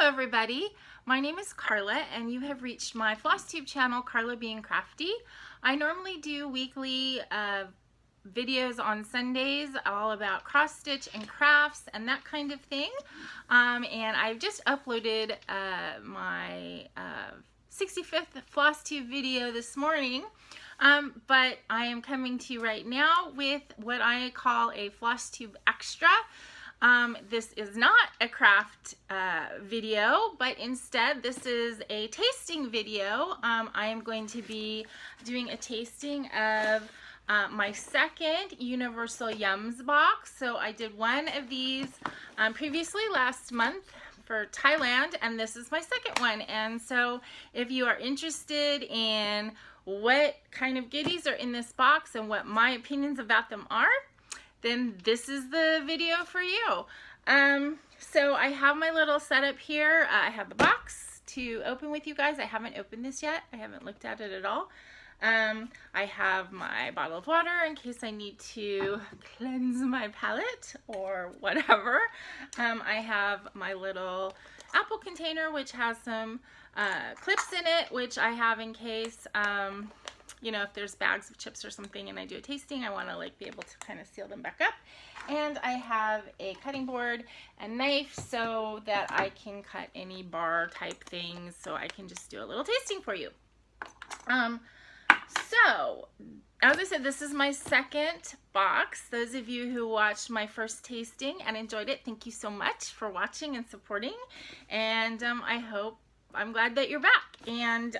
Hello everybody, my name is Carla and you have reached my FlossTube channel, Carla being Crafty. I normally do weekly videos on Sundays all about cross stitch and crafts and that kind of thing. And I've just uploaded my 65th FlossTube video this morning. But I am coming to you right now with what I call a FlossTube Extra. This is not a craft video, but instead this is a tasting video. I am going to be doing a tasting of my second Universal Yums box. So I did one of these previously last month for Thailand, and this is my second one. And so if you are interested in what kind of goodies are in this box and what my opinions about them are, then this is the video for you. So I have my little setup here. I have the box to open with you guys. I haven't opened this yet. I haven't looked at it at all. I have my bottle of water in case I need to cleanse my palate or whatever. I have my little apple container, which has some clips in it, which I have in case you know, if there's bags of chips or something and I do a tasting, I want to like be able to kind of seal them back up. And I have a cutting board and knife so that I can cut any bar type things, so I can just do a little tasting for you. So as I said, this is my second box. Those of you who watched my first tasting and enjoyed it, thank you so much for watching and supporting. And I'm glad that you're back. And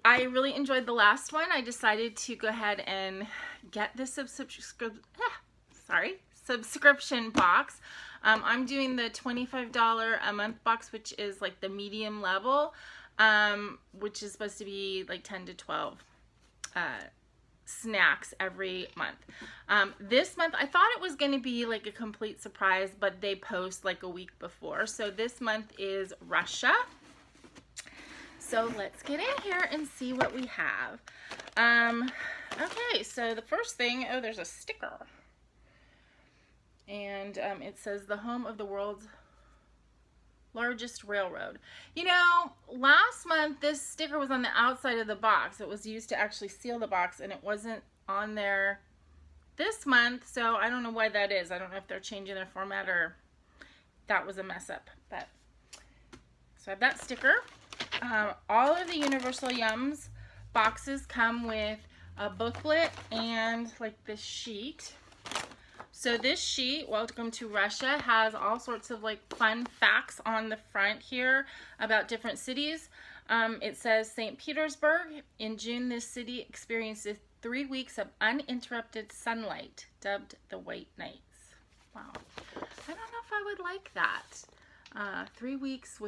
I really enjoyed the last one. I decided to go ahead and get this subscription box. I'm doing the $25 a month box, which is like the medium level, which is supposed to be like 10 to 12 snacks every month. This month I thought it was going to be like a complete surprise, but they post like a week before. So this month is Russia. So let's get in here and see what we have. Okay, so the first thing, oh, there's a sticker. And it says the home of the world's largest railroad. You know, last month this sticker was on the outside of the box. It was used to actually seal the box, and it wasn't on there this month, so I don't know why that is. I don't know if they're changing their format or that was a mess up. But so I have that sticker. All of the Universal Yums boxes come with a booklet and like this sheet. So this sheet, Welcome to Russia, has all sorts of like fun facts on the front here about different cities. It says St. Petersburg. In June, this city experiences 3 weeks of uninterrupted sunlight, dubbed the White Nights. Wow. I don't know if I would like that. 3 weeks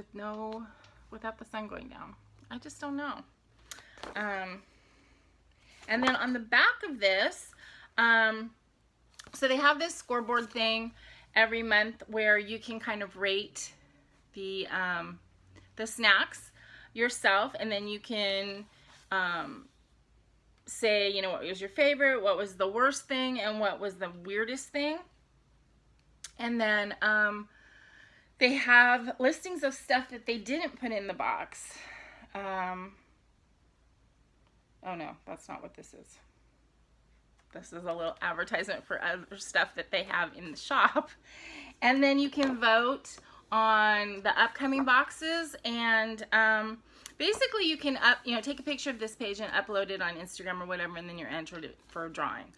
without the sun going down. I just don't know. And then on the back of this, so they have this scoreboard thing every month where you can kind of rate the snacks yourself, and then you can say, you know, what was your favorite, what was the worst thing, and what was the weirdest thing. And then they have listings of stuff that they didn't put in the box. Oh no, that's not what this is. This is a little advertisement for other stuff that they have in the shop. And then you can vote on the upcoming boxes, and basically you can take a picture of this page and upload it on Instagram or whatever, and then you're entered for a drawing.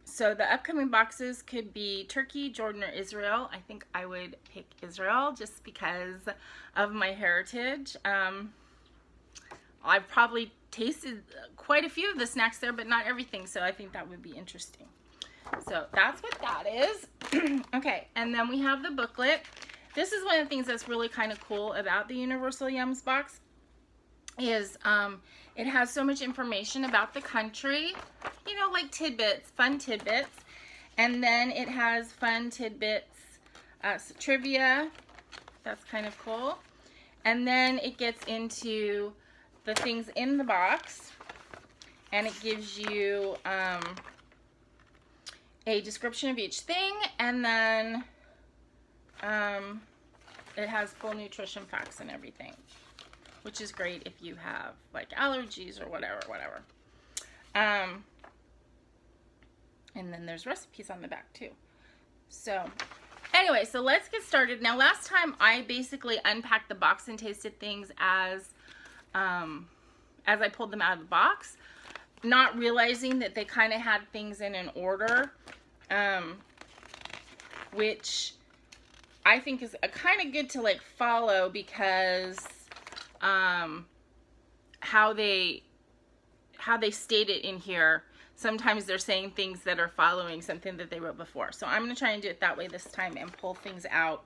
So the upcoming boxes could be Turkey, Jordan, or Israel. I think I would pick Israel just because of my heritage. I've probably tasted quite a few of the snacks there, but not everything, so I think that would be interesting. So that's what that is. Okay, and then we have the booklet. This is one of the things that's really kind of cool about the Universal Yums box is it has so much information about the country, you know, like tidbits, fun tidbits. And then it has fun tidbits, trivia. That's kind of cool. And then it gets into the things in the box, and it gives you a description of each thing, and then it has full nutrition facts and everything, which is great if you have like allergies or whatever. And then there's recipes on the back too. So anyway, so let's get started. Now, last time I basically unpacked the box and tasted things as I pulled them out of the box, not realizing that they kind of had things in an order, which I think is kind of good to like follow, because how they state it in here, sometimes they're saying things that are following something that they wrote before. So I'm going to try and do it that way this time and pull things out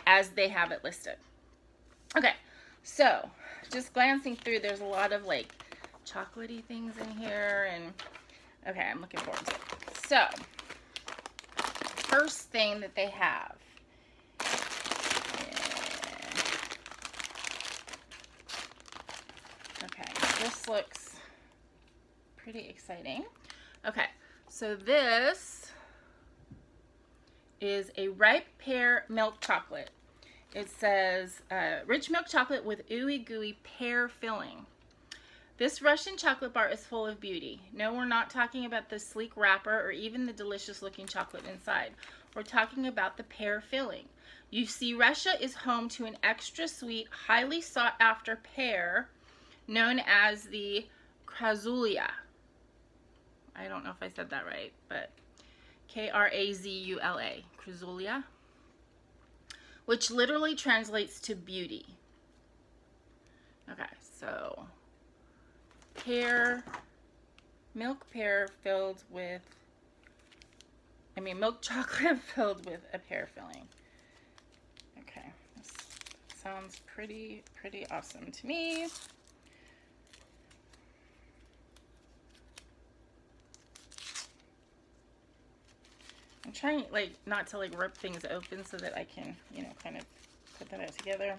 as they have it listed. Okay, so just glancing through, there's a lot of like chocolatey things in here, and okay, I'm looking forward to it. So first thing that they have, okay, this looks pretty exciting. Okay, so this is a ripe pear milk chocolate. It says rich milk chocolate with ooey gooey pear filling. This Russian chocolate bar is full of beauty. No, we're not talking about the sleek wrapper or even the delicious looking chocolate inside. We're talking about the pear filling. You see, Russia is home to an extra sweet, highly sought after pear known as the Krazula. I don't know if I said that right, but Krazula, Krazula, which literally translates to beauty. Okay, so pear, milk pear filled with, milk chocolate filled with a pear filling. Okay, this sounds pretty awesome to me. I'm trying like not to like rip things open so that I can, kind of put that out together.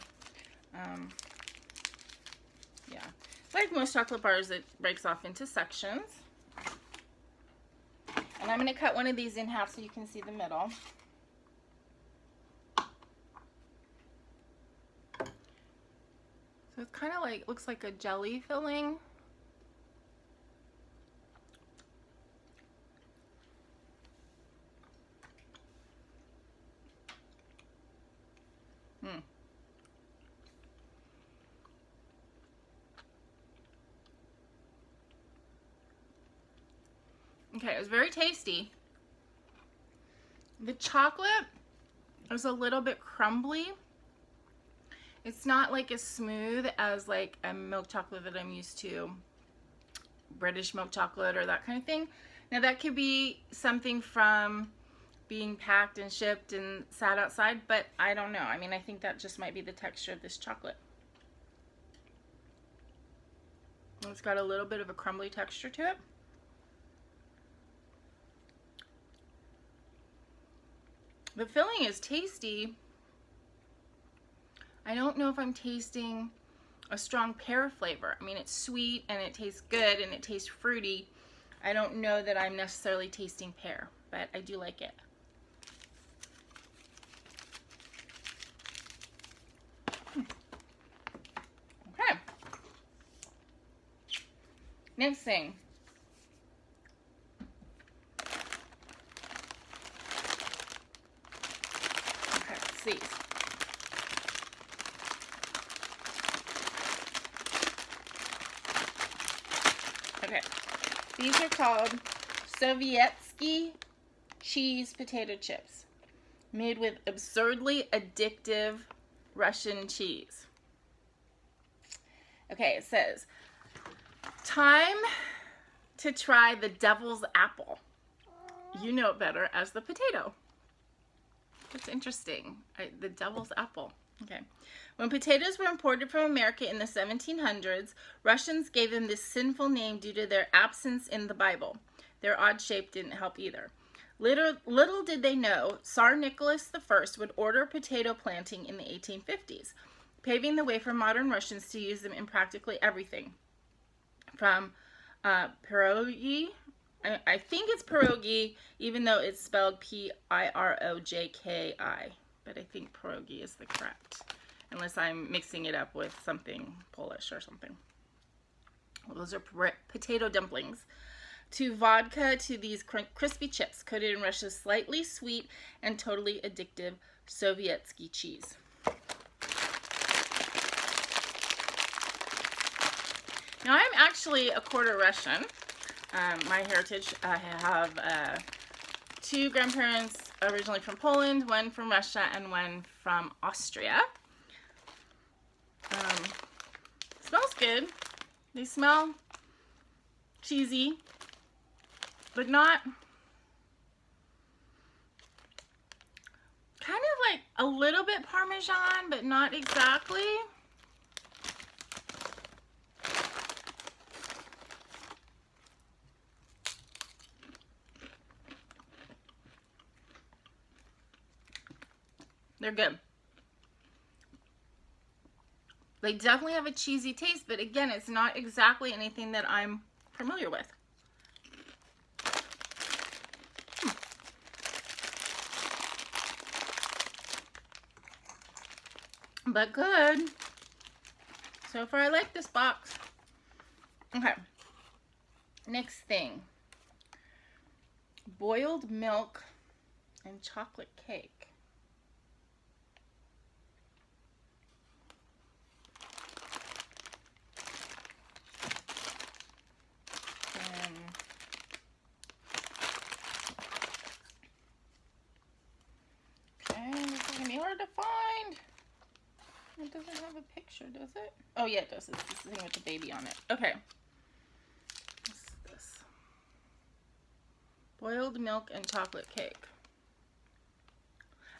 Yeah, like most chocolate bars, it breaks off into sections. And I'm going to cut one of these in half so you can see the middle. So it's kind of like, looks like a jelly filling. Okay, it was very tasty. The chocolate is a little bit crumbly. It's not like as smooth as like a milk chocolate that I'm used to, British milk chocolate or that kind of thing. Now that could be something from being packed and shipped and sat outside, but I don't know. I think that just might be the texture of this chocolate. It's got a little bit of a crumbly texture to it. The filling is tasty. I don't know if I'm tasting a strong pear flavor. It's sweet and it tastes good and it tastes fruity. I don't know that I'm necessarily tasting pear, but I do like it. Okay. Next thing. These. Okay, these are called Sovietsky cheese potato chips, made with absurdly addictive Russian cheese. Okay, it says, time to try the devil's apple. You know it better as the potato. That's interesting. The devil's apple. Okay. When potatoes were imported from America in the 1700s, Russians gave them this sinful name due to their absence in the Bible. Their odd shape didn't help either. Little did they know, Tsar Nicholas I would order potato planting in the 1850s, paving the way for modern Russians to use them in practically everything. From pierogi, I think it's pierogi, even though it's spelled Pirojki. but I think pierogi is the correct, unless I'm mixing it up with something Polish or something. Well, those are potato dumplings. To vodka, to these crispy chips coated in Russia's slightly sweet and totally addictive Sovietsky cheese. Now, I'm actually a quarter Russian. My heritage, I have 2 grandparents originally from Poland, 1 from Russia, and 1 from Austria. Smells good. They smell cheesy, but not, kind of like a little bit Parmesan, but not exactly. They're good. They definitely have a cheesy taste, but again, it's not exactly anything that I'm familiar with. But good. So far, I like this box. Okay. Next thing. Boiled milk and chocolate cake. Hard to find. It doesn't have a picture, does it? Oh yeah, it does. It's this thing with the baby on it. Okay. What's this? Boiled milk and chocolate cake.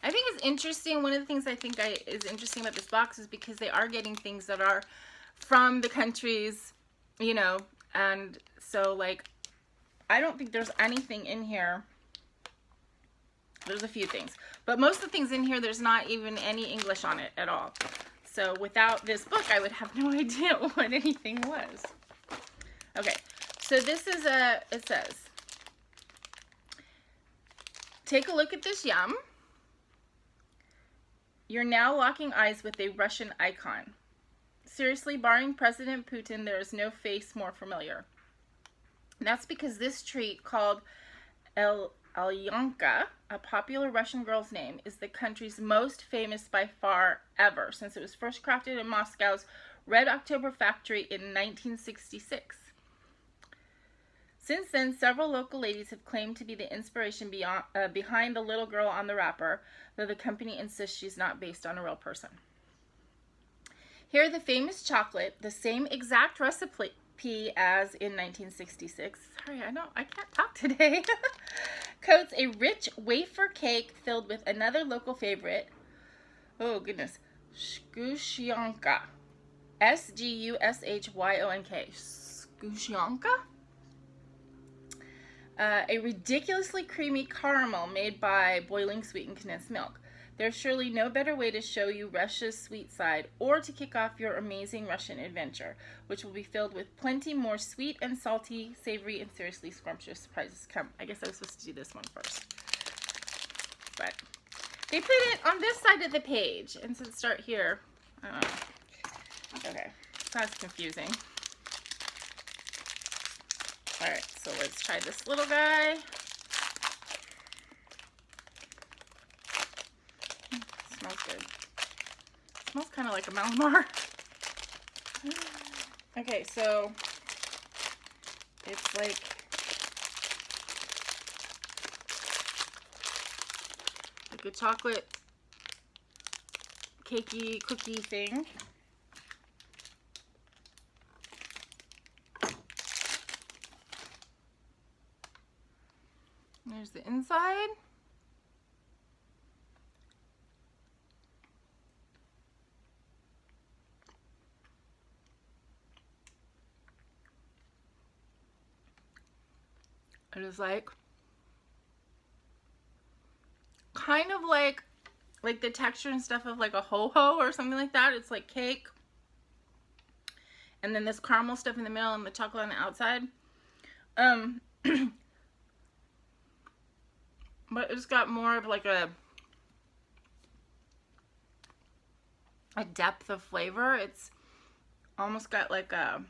I think it's interesting. One of the things I think is interesting about this box is because they are getting things that are from the countries, you know, and so like, I don't think there's anything in here. There's a few things, but most of the things in here, there's not even any English on it at all. So without this book, I would have no idea what anything was. Okay, so this is it says, take a look at this yum. You're now locking eyes with a Russian icon. Seriously, barring President Putin, there is no face more familiar. And that's because this treat called Alyanka, a popular Russian girl's name, is the country's most famous by far ever, since it was first crafted in Moscow's Red October factory in 1966. Since then, several local ladies have claimed to be the inspiration behind the little girl on the wrapper, though the company insists she's not based on a real person. Here, the famous chocolate, the same exact recipe as in 1966. Sorry, I can't talk today. Coats a rich wafer cake filled with another local favorite. Oh goodness, Sgushyanka. S-G-U-S-H-Y-O-N-K. Sgushyanka. A ridiculously creamy caramel made by boiling sweetened condensed milk. There's surely no better way to show you Russia's sweet side or to kick off your amazing Russian adventure, which will be filled with plenty more sweet and salty, savory, and seriously scrumptious surprises come. I guess I was supposed to do this one first. But they put it on this side of the page and said start here. I don't know. Okay, that's confusing. Alright, so let's try this little guy. Smells good. Smells kind of like a Malamar. Okay, so it's like a chocolate cakey cookie thing. There's the inside. It is like kind of like the texture and stuff of like a ho-ho or something like that. It's like cake. And then this caramel stuff in the middle and the chocolate on the outside. But it's got more of like a a depth of flavor. It's almost got like a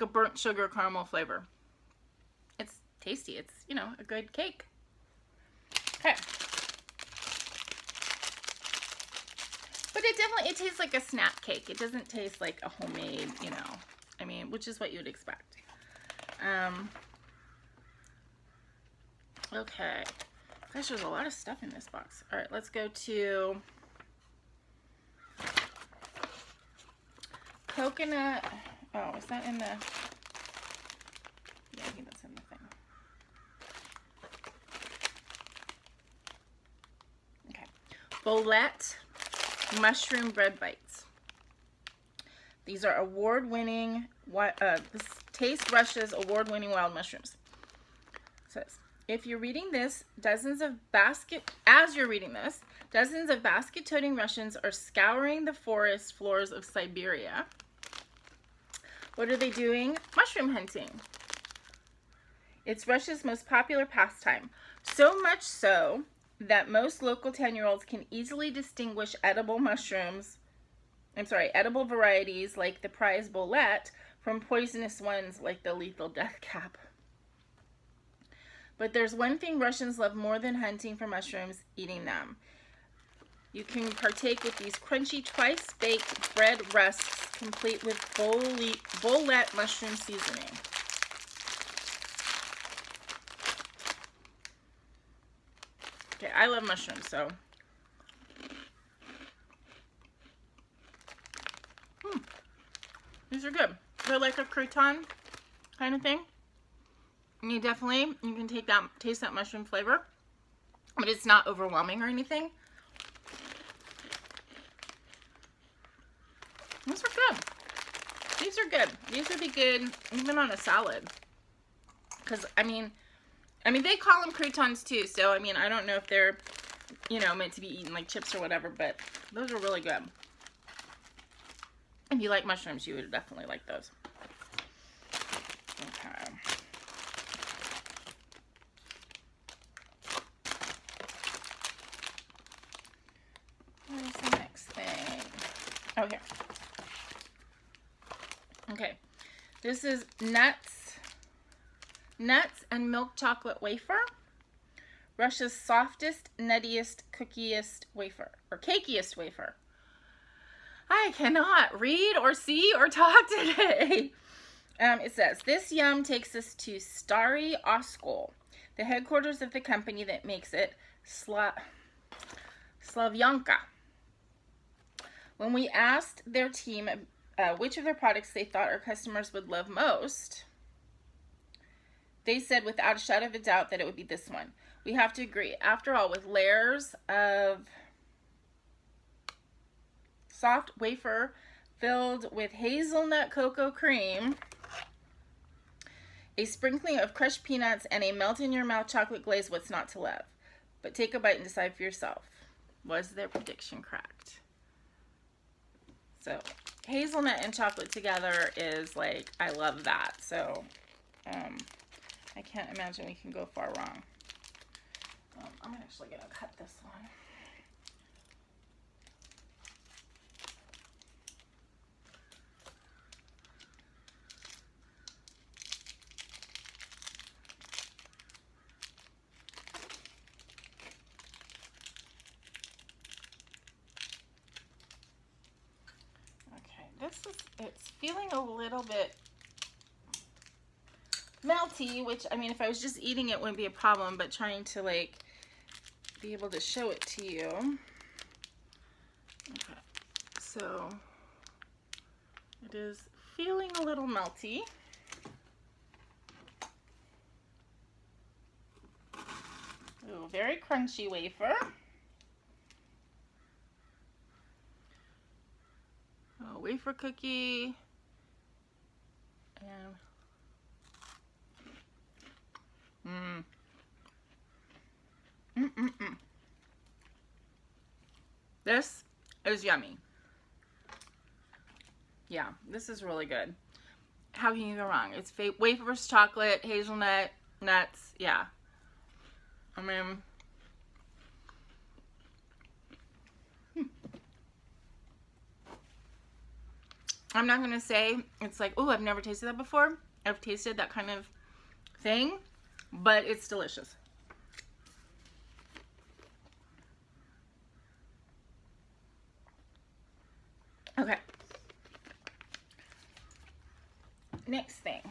burnt sugar caramel flavor. It's tasty. It's, you know, a good cake. Okay. But it tastes like a snap cake. It doesn't taste like a homemade, you know, I mean, which is what you would expect. Okay. Gosh, there's a lot of stuff in this box. All right, let's go to coconut. Oh, is that in the... Yeah, I think that's in the thing. Okay. Bolette mushroom bread bites. These are award-winning, this Taste Rush's award-winning wild mushrooms. It says, as you're reading this, dozens of basket-toting Russians are scouring the forest floors of Siberia. What are they doing? Mushroom hunting. It's Russia's most popular pastime. So much so that most local 10-year-olds can easily distinguish edible varieties like the prize bolette from poisonous ones like the lethal death cap. But there's one thing Russians love more than hunting for mushrooms: eating them. You can partake with these crunchy, twice-baked bread rusks, complete with bolette mushroom seasoning. Okay, I love mushrooms, so. These are good. They're like a crouton kind of thing. And you can taste that mushroom flavor, but it's not overwhelming or anything. These are good. These are good. These would be good even on a salad. Because, I mean, they call them croutons too, so, I mean, I don't know if they're, you know, meant to be eaten like chips or whatever, but those are really good. If you like mushrooms, you would definitely like those. Okay. What is the next thing? Okay. Okay. This is nuts and milk chocolate wafer. Russia's softest, nuttiest, cookiest wafer, or cakiest wafer. I cannot read or see or talk today. It says, this yum takes us to Stary Oskol, the headquarters of the company that makes it, Slavyanka. When we asked their team which of their products they thought our customers would love most, they said without a shadow of a doubt that it would be this one. We have to agree. After all, with layers of soft wafer filled with hazelnut cocoa cream, a sprinkling of crushed peanuts, and a melt-in-your-mouth chocolate glaze, what's not to love? But take a bite and decide for yourself. Was their prediction correct? So, hazelnut and chocolate together is like, I love that. So, I can't imagine we can go far wrong. I'm actually going to cut this one. It's feeling a little bit melty, which, I mean, if I was just eating it wouldn't be a problem, but trying to, like, be able to show it to you. Okay, so it is feeling a little melty. Ooh, very crunchy wafer. Wafer cookie, and this is yummy. Yeah, this is really good. How can you go wrong? It's wafers, chocolate, hazelnut, nuts. Yeah, I mean, I'm not going to say it's like, oh, I've never tasted that before. I've tasted that kind of thing, but it's delicious. Okay. Next thing.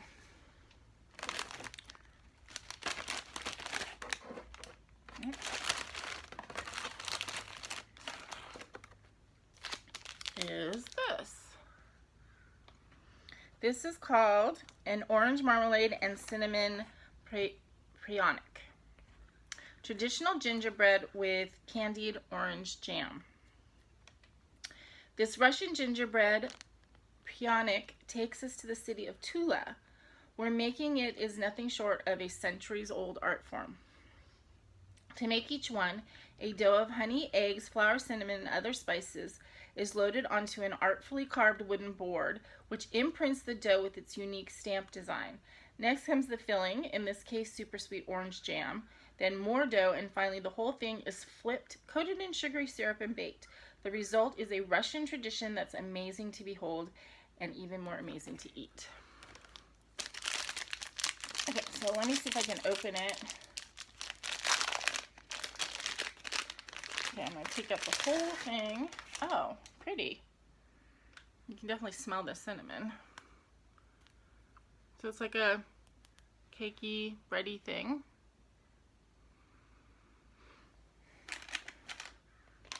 Is this. This is called an orange marmalade and cinnamon prionic. Traditional gingerbread with candied orange jam. This Russian gingerbread prionic takes us to the city of Tula, where making it is nothing short of a centuries-old art form. To make each one, a dough of honey, eggs, flour, cinnamon, and other spices is loaded onto an artfully carved wooden board, which imprints the dough with its unique stamp design. Next comes the filling, in this case super sweet orange jam, then more dough, and finally the whole thing is flipped, coated in sugary syrup, and baked. The result is a Russian tradition that's amazing to behold and even more amazing to eat. Okay, so let me see if I can open it. Okay, I'm going to take out the whole thing. Oh, pretty. You can definitely smell the cinnamon. So it's like a cakey, bready thing.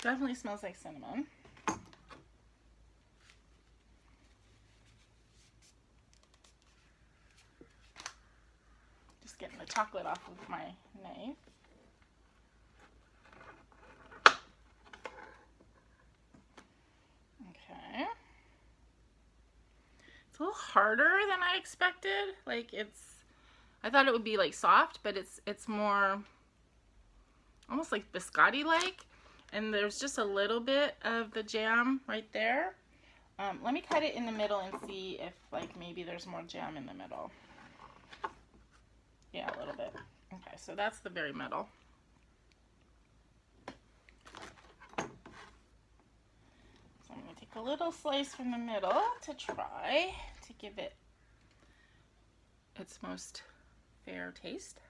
Definitely smells like cinnamon. Just getting the chocolate off with my knife. Okay. It's a little harder than I expected. Like I thought it would be like soft, but it's more almost like biscotti-like. And there's just a little bit of the jam right there. Let me cut it in the middle and see if like maybe there's more jam in the middle. Yeah, a little bit. Okay, so that's the very middle. So I'm going to take a little slice from the middle to try to give it its most fair taste.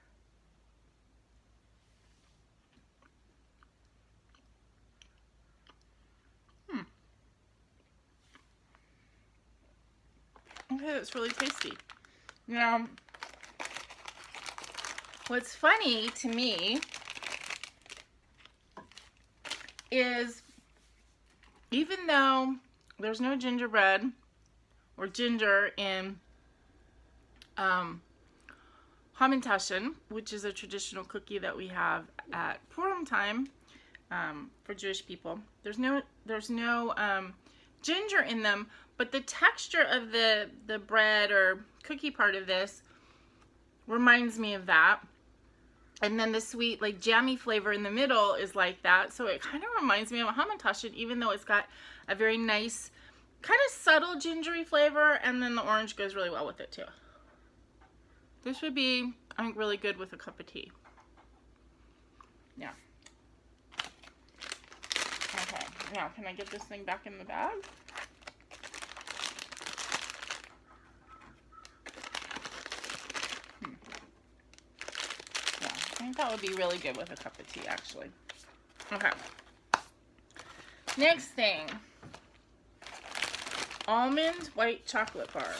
Okay, that's really tasty. Now, what's funny to me is even though there's no gingerbread or ginger in Hamantaschen, which is a traditional cookie that we have at Purim time for Jewish people, there's no ginger in them, but the texture of the bread or cookie part of this reminds me of that. And then the sweet, like jammy flavor in the middle is like that. So it kind of reminds me of a Hamantaschen, even though it's got a very nice, kind of subtle gingery flavor. And then the orange goes really well with it too. This would be, I think, really good with a cup of tea. Yeah. Okay, now can I get this thing back in the bag? I think that would be really good with a cup of tea, actually. Okay. Next thing. Almond white chocolate bar.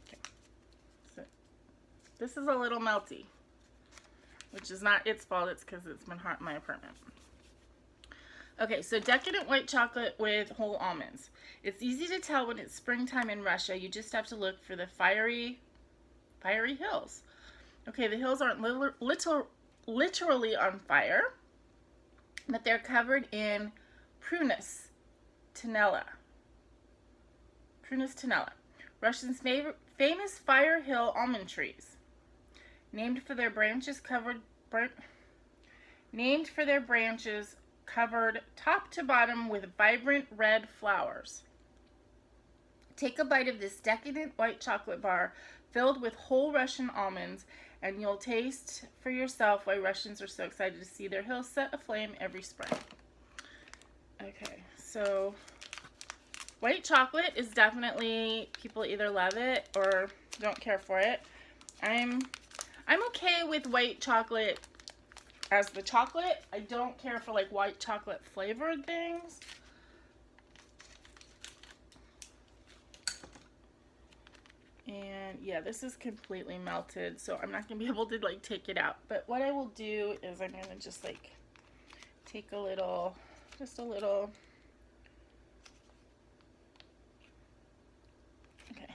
Okay. So, this is a little melty, which is not its fault. It's because it's been hot in my apartment. Okay, so decadent white chocolate with whole almonds. It's easy to tell when it's springtime in Russia. You just have to look for the fiery hills. Okay, the hills aren't literally on fire, but they're covered in Prunus tenella. Russia's famous fire hill almond trees, named for their branches covered top to bottom with vibrant red flowers. Take a bite of this decadent white chocolate bar filled with whole Russian almonds, and you'll taste for yourself why Russians are so excited to see their hills set aflame every spring. Okay, so white chocolate is definitely, people either love it or don't care for it. I'm okay with white chocolate as the chocolate. I don't care for like white chocolate flavored things. And yeah, this is completely melted, so I'm not gonna be able to like take it out. But what I will do is I'm gonna just like take a little, just a little. Okay,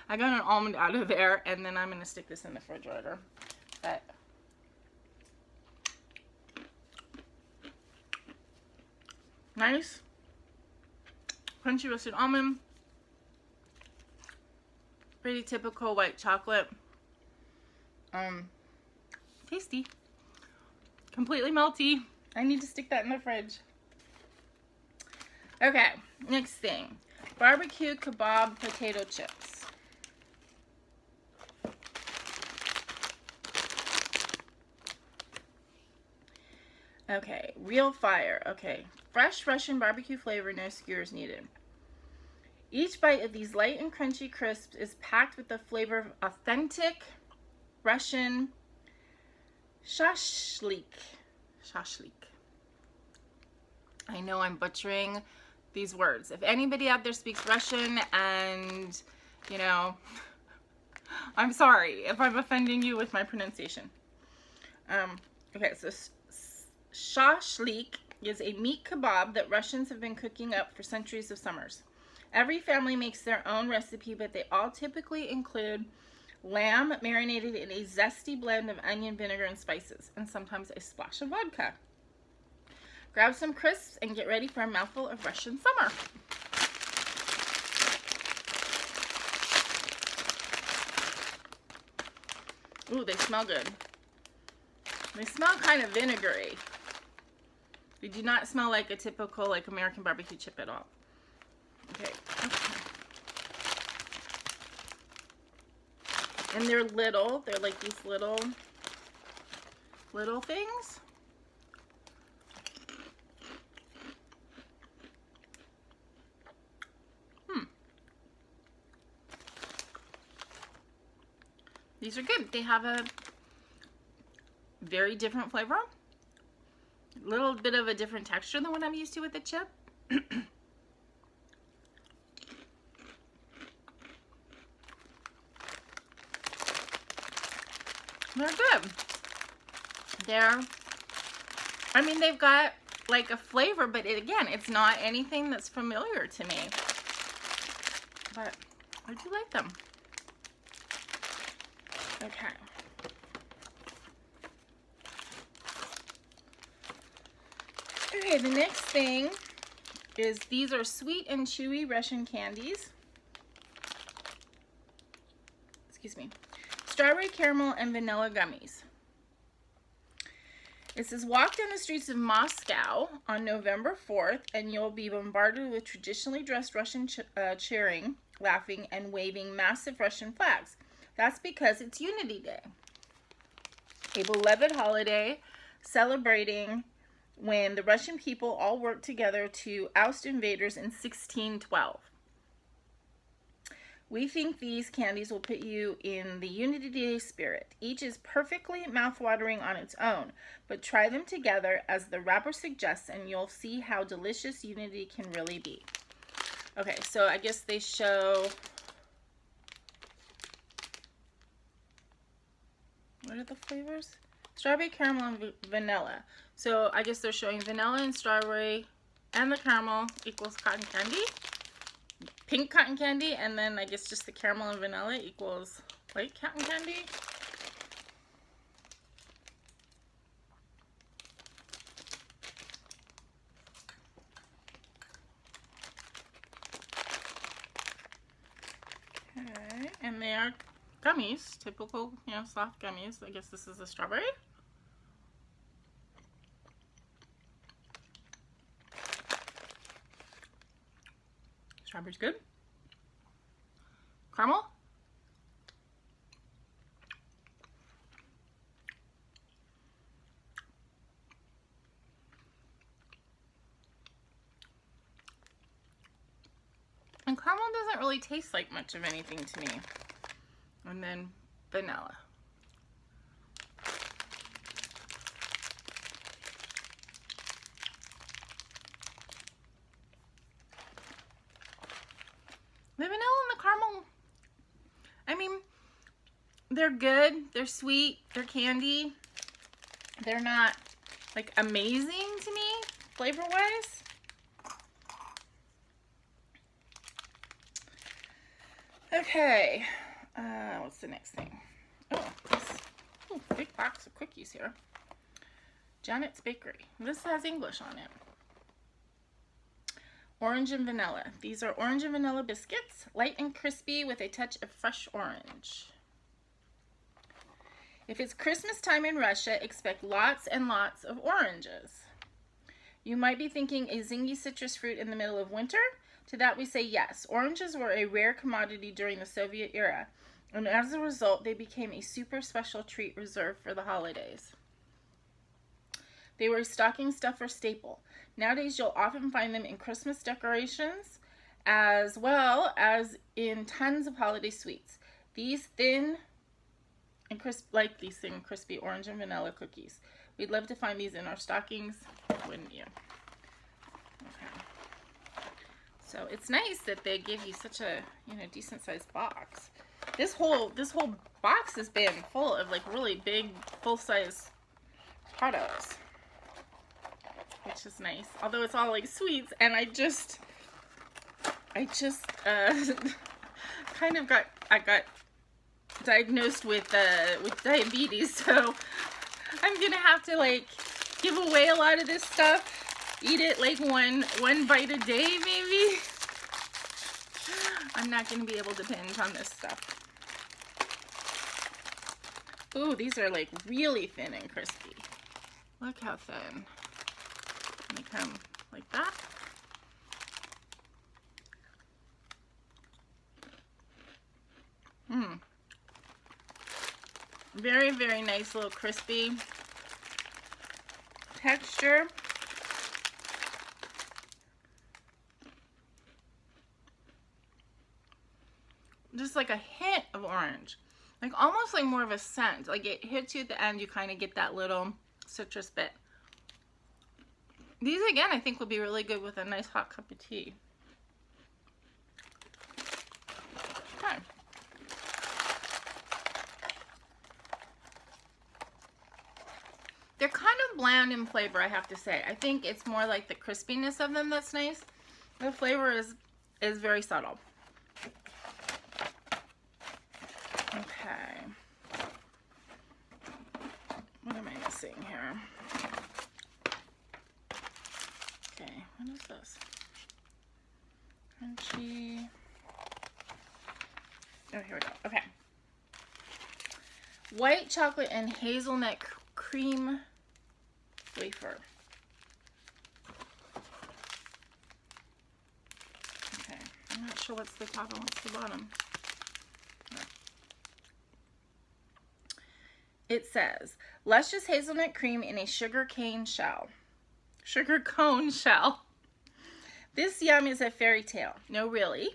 I got an almond out of there, and then I'm gonna stick this in the refrigerator. But nice, crunchy roasted almond. Pretty typical white chocolate. Tasty. Completely melty. I need to stick that in the fridge. Okay, next thing. Barbecue kebab potato chips. Okay, real fire. Okay, fresh Russian barbecue flavor, no skewers needed. Each bite of these light and crunchy crisps is packed with the flavor of authentic Russian shashlik. I know I'm butchering these words. If anybody out there speaks Russian and, you know, I'm sorry if I'm offending you with my pronunciation. Okay, so shashlik is a meat kebab that Russians have been cooking up for centuries of summers. Every family makes their own recipe, but they all typically include lamb marinated in a zesty blend of onion, vinegar, and spices, and sometimes a splash of vodka. Grab some crisps and get ready for a mouthful of Russian summer. Ooh, they smell good. They smell kind of vinegary. They do not smell like a typical like American barbecue chip at all. Okay. And they're little. They're like these little things. These are good. They have a very different flavor. A little bit of a different texture than what I'm used to with the chip. They're good. I mean, they've got like a flavor, but again, it's not anything that's familiar to me. But I do like them. Okay. Okay, the next thing is these are sweet and chewy Russian candies. Excuse me. Strawberry caramel and vanilla gummies. It says, walk down the streets of Moscow on November 4th and you'll be bombarded with traditionally dressed Russian cheering, laughing, and waving massive Russian flags. That's because it's Unity Day, a beloved holiday celebrating when the Russian people all worked together to oust invaders in 1612. We think these candies will put you in the Unity Day spirit. Each is perfectly mouth-watering on its own, but try them together as the wrapper suggests and you'll see how delicious Unity can really be. Okay, so I guess they show... What are the flavors? Strawberry, caramel, and vanilla. So I guess they're showing vanilla and strawberry and the caramel equals cotton candy. Pink cotton candy, and then I guess just the caramel and vanilla equals white cotton candy. Okay, and they are gummies, typical, you know, soft gummies. I guess this is a strawberry. Strawberry's good. Caramel. caramel doesn't really taste like much of anything to me. And then vanilla. The vanilla and the caramel, I mean, they're good, they're sweet, they're candy. They're not like amazing to me, flavor-wise. Okay, what's the next thing? Oh, big box of cookies here. Janet's Bakery. This has English on it. Orange and vanilla. These are orange and vanilla biscuits, light and crispy with a touch of fresh orange. If it's Christmas time in Russia, expect lots and lots of oranges. You might be thinking a zingy citrus fruit in the middle of winter. To that we say yes. Oranges were a rare commodity during the Soviet era, and as a result, they became a super special treat reserved for the holidays. They were a stocking stuffer staple. Nowadays, you'll often find them in Christmas decorations, as well as in tons of holiday sweets. These thin and crispy orange and vanilla cookies. We'd love to find these in our stockings, wouldn't you? Okay. So it's nice that they give you such a, decent sized box. This whole box has been full of like really big, full size products, which is nice. Although it's all like sweets, and I just kind of got diagnosed with diabetes, so I'm gonna have to like give away a lot of this stuff, eat it like one bite a day maybe. I'm not gonna be able to binge on this stuff. Ooh, these are like really thin and crispy. Look how thin. They come like that. Very, very nice little crispy texture. Just like a hint of orange. Like almost like more of a scent. Like it hits you at the end, you kind of get that little citrus bit. These again I think would be really good with a nice hot cup of tea. Okay. They're kind of bland in flavor, I have to say. I think it's more like the crispiness of them that's nice. The flavor is very subtle. Okay. What am I missing here? Okay, what is this? Crunchy. Oh, here we go. Okay. White chocolate and hazelnut cream wafer. Okay, I'm not sure what's the top and what's the bottom. It says, luscious hazelnut cream in a sugar cone shell. This yum is a fairy tale. No, really.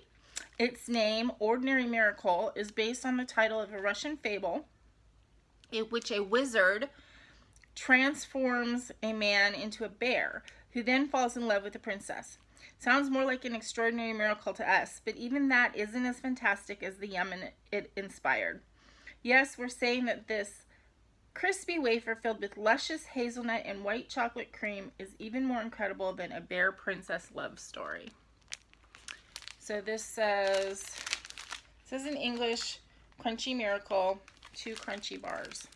Its name, Ordinary Miracle, is based on the title of a Russian fable in which a wizard transforms a man into a bear who then falls in love with a princess. Sounds more like an extraordinary miracle to us, but even that isn't as fantastic as the yum it inspired. Yes, we're saying that this crispy wafer filled with luscious hazelnut and white chocolate cream is even more incredible than a bear princess love story. So this says in English, Crunchy Miracle, 2 crunchy bars.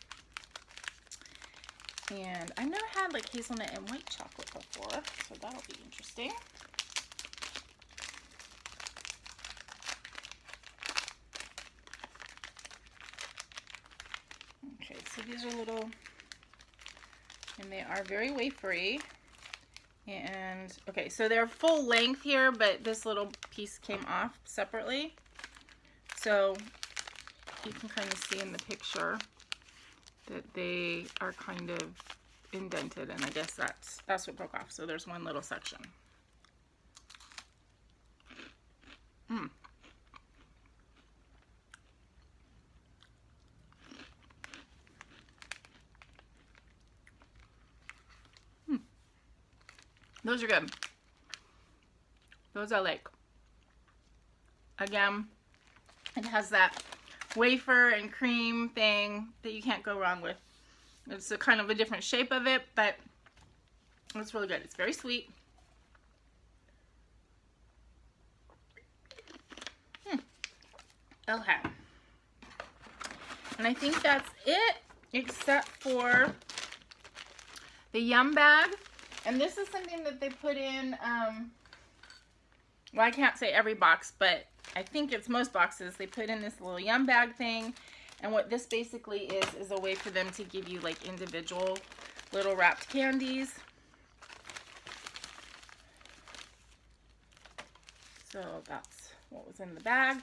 And I've never had like hazelnut and white chocolate before, so that'll be interesting. Okay, so these are little, and they are very wafery. And okay, so they're full length here, but this little piece came off separately. So you can kind of see in the picture that they are kind of indented, and I guess that's what broke off. So there's one little section. Mm. Mm. Those are good. Those I like. Again, it has that wafer and cream thing that you can't go wrong with. It's a kind of a different shape of it, but it's really good. It's very sweet. Okay. And I think that's it, except for the Yum bag. And this is something that they put in, well, I can't say every box, but I think it's most boxes. They put in this little Yum bag thing. And what this basically is a way for them to give you like individual little wrapped candies. So that's what was in the bag.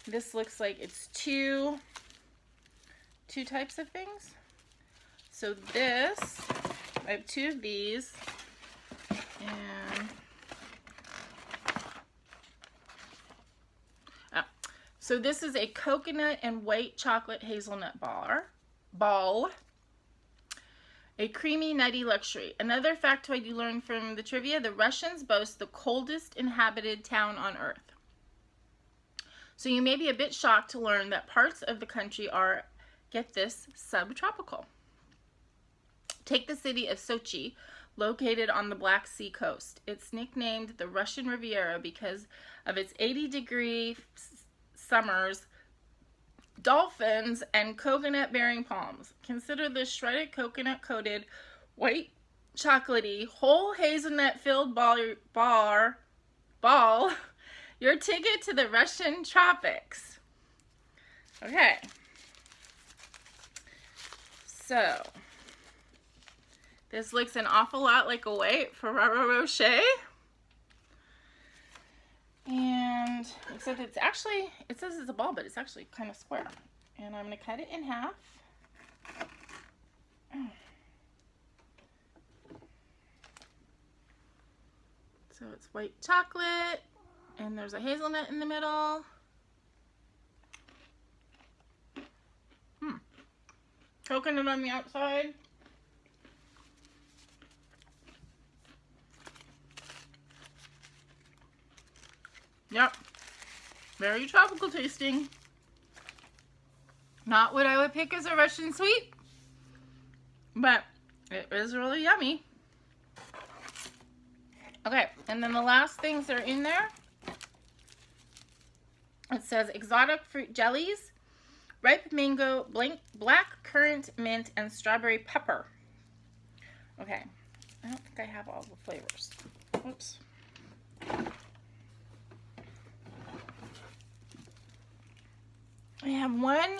This looks like it's two types of things. So this, I have 2 of these, and so this is a coconut and white chocolate hazelnut ball. A creamy, nutty luxury. Another factoid you learned from the trivia, the Russians boast the coldest inhabited town on Earth. So you may be a bit shocked to learn that parts of the country are, get this, subtropical. Take the city of Sochi, located on the Black Sea coast. It's nicknamed the Russian Riviera because of its 80-degree summers, dolphins, and coconut-bearing palms. Consider this shredded coconut-coated, white, chocolatey, whole hazelnut-filled ball your ticket to the Russian tropics. Okay. So, this looks an awful lot like a white Ferrero Rocher. And except it's actually, it says it's a ball, but it's actually kind of square. And I'm going to cut it in half. So it's white chocolate, and there's a hazelnut in the middle. Coconut on the outside. Yep. Very tropical tasting. Not what I would pick as a Russian sweet, but it is really yummy. Okay, and then the last things that are in there, it says exotic fruit jellies, ripe mango, black currant mint, and strawberry pepper. Okay, I don't think I have all the flavors. Oops. I have one.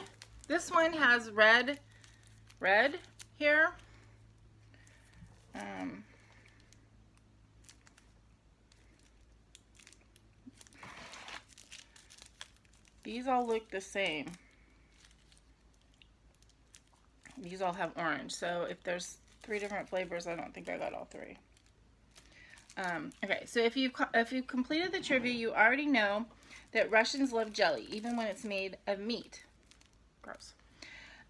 This one has red here. These all look the same. These all have orange. So if there's 3 different flavors, I don't think I got all 3. Okay, so if you've completed the trivia, you already know that Russians love jelly, even when it's made of meat. Gross.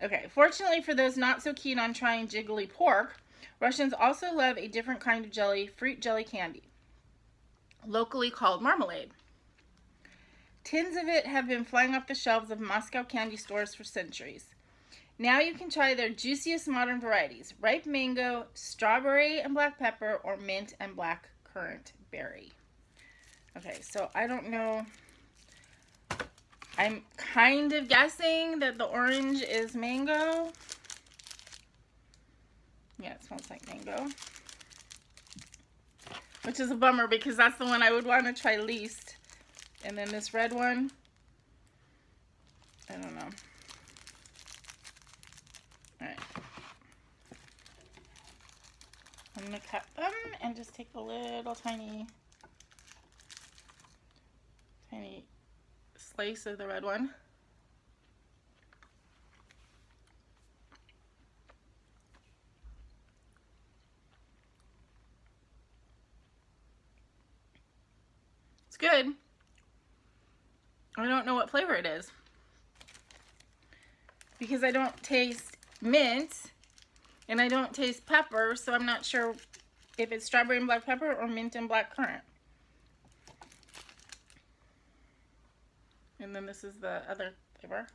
Okay, fortunately for those not so keen on trying jiggly pork, Russians also love a different kind of jelly, fruit jelly candy, locally called marmalade. Tins of it have been flying off the shelves of Moscow candy stores for centuries. Now you can try their juiciest modern varieties, ripe mango, strawberry and black pepper, or mint and black currant berry. Okay, so I don't know. I'm kind of guessing that the orange is mango. Yeah, it smells like mango. Which is a bummer because that's the one I would want to try least. And then this red one, I don't know. Alright. I'm going to cut them and just take a little tiny slice of the red one. It's good. I don't know what flavor it is because I don't taste mint and I don't taste pepper, so I'm not sure if it's strawberry and black pepper or mint and black currant. And then this is the other flavor.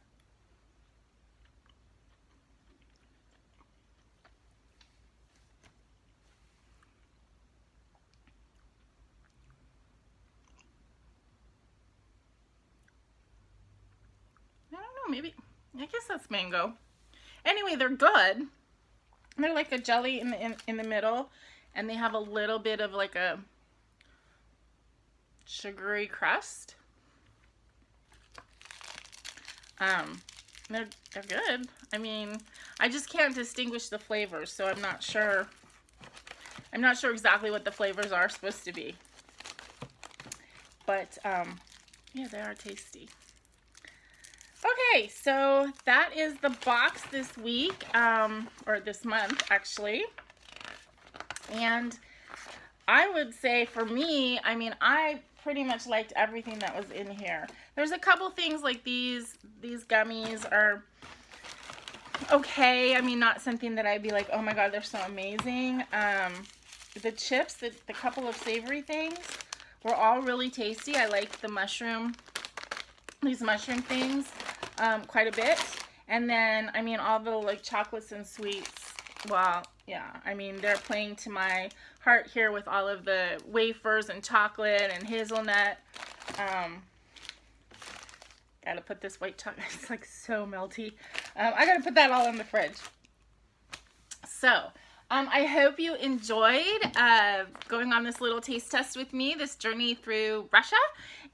I don't know, maybe, I guess that's mango. Anyway, they're good. They're like a jelly in the middle, and they have a little bit of like a sugary crust. They're good. I mean, I just can't distinguish the flavors, so I'm not sure. I'm not sure exactly what the flavors are supposed to be. But yeah, they are tasty. Okay, so that is the box this week, or this month actually. And I would say for me, I mean, I pretty much liked everything that was in here. There's a couple things like these gummies are okay. I mean, not something that I'd be like, oh my god, they're so amazing. The chips, the couple of savory things were all really tasty. I like the mushroom, these mushroom things quite a bit. And then, I mean, all the like chocolates and sweets, well, yeah, I mean, they're playing to my heart here with all of the wafers and chocolate and hazelnut. Gotta put this white chocolate, it's like so melty. I gotta put that all in the fridge. So, I hope you enjoyed going on this little taste test with me, this journey through Russia.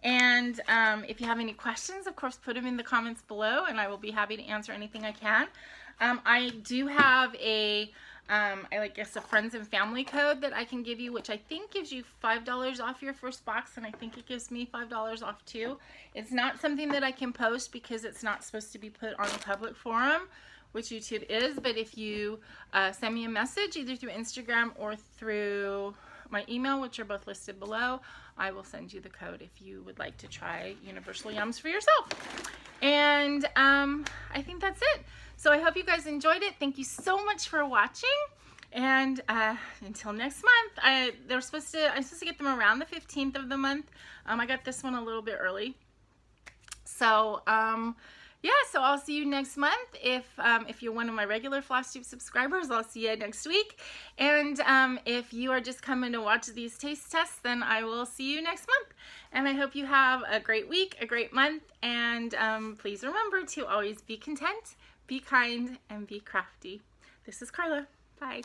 And if you have any questions, of course, put them in the comments below, and I will be happy to answer anything I can. I do have a a friends and family code that I can give you, which I think gives you $5 off your first box, and I think it gives me $5 off too. It's not something that I can post because it's not supposed to be put on a public forum, which YouTube is, but if you send me a message either through Instagram or through my email, which are both listed below, I will send you the code if you would like to try Universal Yums for yourself. And I think that's it. So I hope you guys enjoyed it. Thank you so much for watching. And until next month, I'm supposed to get them around the 15th of the month. I got this one a little bit early. So yeah, so I'll see you next month. If you're one of my regular FlossTube subscribers, I'll see you next week. And if you are just coming to watch these taste tests, then I will see you next month. And I hope you have a great week, a great month, and please remember to always be content, be kind, and be crafty. This is Carla. Bye.